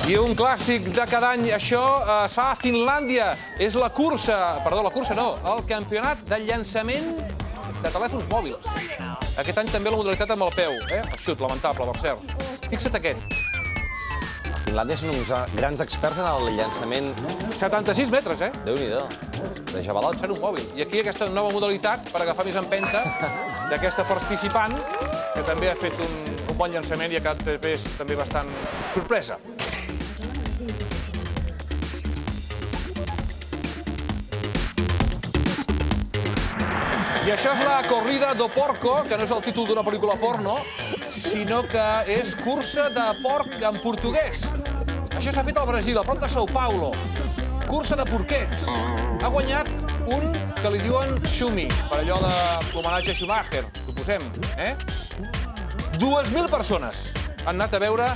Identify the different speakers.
Speaker 1: I un clàssic de cada any, això es fa a Finlàndia. És el campionat de llançament de telèfons mòbils. Aquest any també la modalitat amb el peu. El xut, lamentable, per cert. Fixa't aquest.
Speaker 2: A Finlàndia són uns grans experts en el llançament.
Speaker 1: 76 metres,
Speaker 2: Déu-n'hi-do, de jabalot.
Speaker 1: En un mòbil. I aquí aquesta nova modalitat per agafar més empenta d'aquesta participant, que també ha fet un bon llançament i ha quedat també bastant sorpresa. I això és la corrida do porco, que no és el títol d'una pel·lícula porno, sinó que és cursa de porc en portuguès. Això s'ha fet al Brasil, a prop de São Paulo. Cursa de porquets. Ha guanyat un que li diuen Schumi, per allò de l'homenatge a Schumacher, suposem. 2.000 persones han anat a veure